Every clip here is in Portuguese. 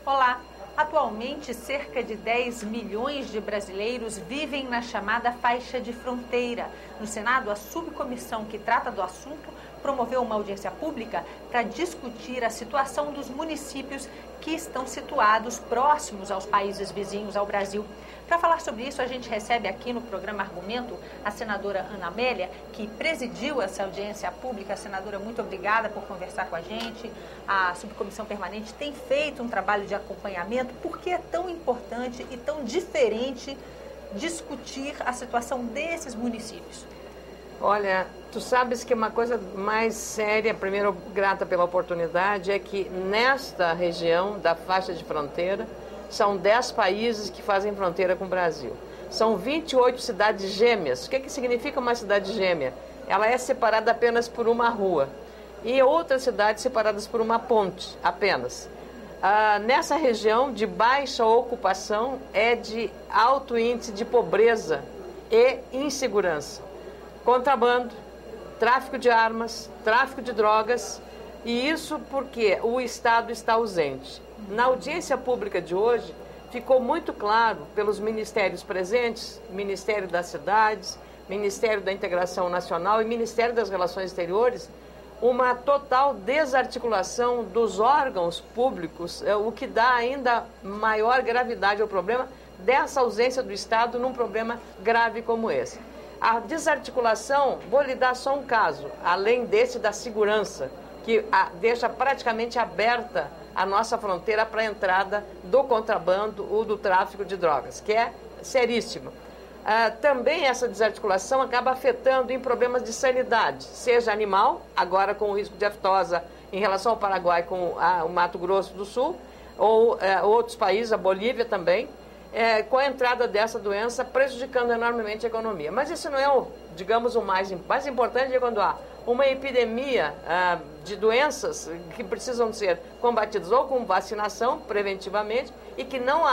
Olá! Atualmente, cerca de 10 milhões de brasileiros vivem na chamada faixa de fronteira. No Senado, a subcomissão que trata do assunto promoveu uma audiência pública para discutir a situação dos municípios que estão situados próximos aos países vizinhos ao Brasil. Para falar sobre isso, a gente recebe aqui no programa Argumento a senadora Ana Amélia, que presidiu essa audiência pública. Senadora, muito obrigada por conversar com a gente. A subcomissão permanente tem feito um trabalho de acompanhamento. Por que é tão importante e tão diferente discutir a situação desses municípios? Olha, tu sabes que uma coisa mais séria, primeiro, grata pela oportunidade, é que nesta região da faixa de fronteira, são 10 países que fazem fronteira com o Brasil. São 28 cidades gêmeas. O que significa uma cidade gêmea? Ela é separada apenas por uma rua. E outras cidades separadas por uma ponte, apenas. Nessa região de baixa ocupação é de alto índice de pobreza e insegurança. Contrabando, tráfico de armas, tráfico de drogas, e isso porque o Estado está ausente. Na audiência pública de hoje, ficou muito claro pelos ministérios presentes, Ministério das Cidades, Ministério da Integração Nacional e Ministério das Relações Exteriores, uma total desarticulação dos órgãos públicos, o que dá ainda maior gravidade ao problema dessa ausência do Estado num problema grave como esse. A desarticulação, vou lhe dar só um caso, além desse da segurança, que deixa praticamente aberta a nossa fronteira para a entrada do contrabando ou do tráfico de drogas, que é seríssimo. Também essa desarticulação acaba afetando em problemas de sanidade, seja animal, agora com o risco de aftosa em relação ao Paraguai com o Mato Grosso do Sul, ou outros países, a Bolívia também, com a entrada dessa doença prejudicando enormemente a economia. Mas isso não é, digamos, o mais importante é quando há uma epidemia de doenças que precisam ser combatidas ou com vacinação preventivamente e que não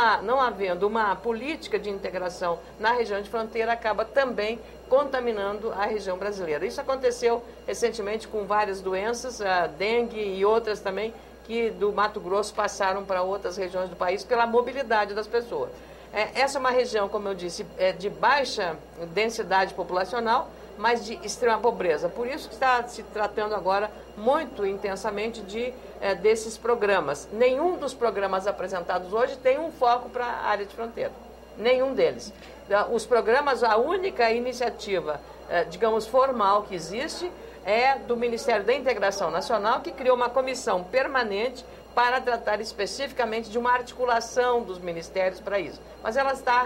havendo uma política de integração na região de fronteira acaba também contaminando a região brasileira. Isso aconteceu recentemente com várias doenças, dengue e outras também, que do Mato Grosso passaram para outras regiões do país pela mobilidade das pessoas. Essa é uma região, como eu disse, de baixa densidade populacional, mas de extrema pobreza. Por isso que está se tratando agora muito intensamente desses programas. Nenhum dos programas apresentados hoje tem um foco para a área de fronteira. Nenhum deles. Os programas, a única iniciativa, digamos, formal que existe é do Ministério da Integração Nacional, que criou uma comissão permanente para tratar especificamente de uma articulação dos ministérios para isso. Mas ela está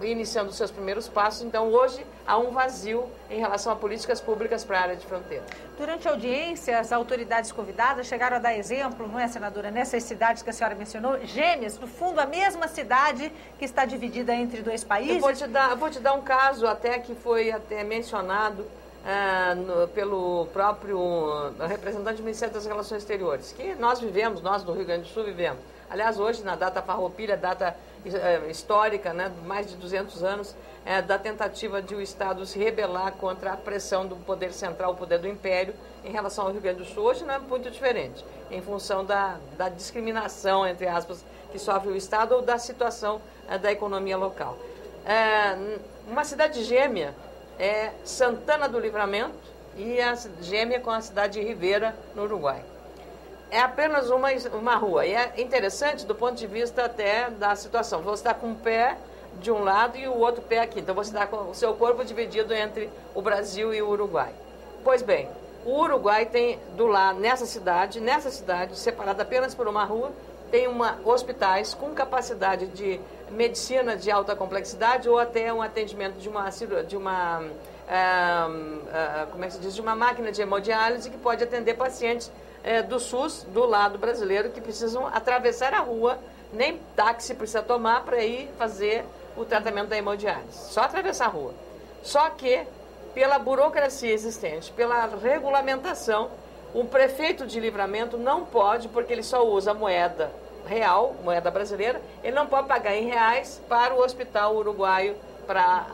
iniciando os seus primeiros passos, então hoje há um vazio em relação a políticas públicas para a área de fronteira. Durante a audiência, as autoridades convidadas chegaram a dar exemplo, não é, senadora, nessas cidades que a senhora mencionou, gêmeas, no fundo a mesma cidade que está dividida entre dois países? Eu vou te dar um caso até que foi até mencionado pelo próprio representante do Ministério das Relações Exteriores, que nós do Rio Grande do Sul vivemos. Aliás, hoje, na data farroupilha, data histórica, né, mais de 200 anos, da tentativa de o Estado se rebelar contra a pressão do poder central, o poder do Império, em relação ao Rio Grande do Sul. Hoje não é muito diferente, em função da discriminação, entre aspas, que sofre o Estado ou da situação da economia local. Uma cidade gêmea é Santana do Livramento e a gêmea com a cidade de Rivera, no Uruguai. É apenas uma rua. E é interessante do ponto de vista até da situação. Você está com um pé de um lado e o outro pé aqui. Então você está com o seu corpo dividido entre o Brasil e o Uruguai. Pois bem, o Uruguai tem do lado, nessa cidade, separada apenas por uma rua, tem hospitais com capacidade de medicina de alta complexidade ou até um atendimento de uma máquina de hemodiálise que pode atender pacientes do SUS, do lado brasileiro, que precisam atravessar a rua, nem táxi precisa tomar para ir fazer o tratamento da hemodiálise. Só atravessar a rua. Só que, pela burocracia existente, pela regulamentação, o prefeito de Livramento não pode, porque ele só usa moeda real, moeda brasileira, ele não pode pagar em reais para o hospital uruguaio, para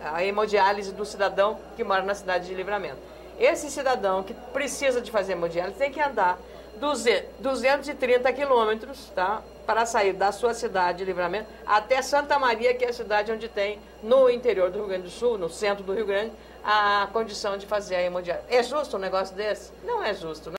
a hemodiálise do cidadão que mora na cidade de Livramento. Esse cidadão que precisa de fazer hemodiálise tem que andar 230 quilômetros, tá? Para sair da sua cidade de Livramento até Santa Maria, que é a cidade onde tem, no interior do Rio Grande do Sul, no centro do Rio Grande, a condição de fazer a hemodiálise. É justo um negócio desse? Não é justo, né?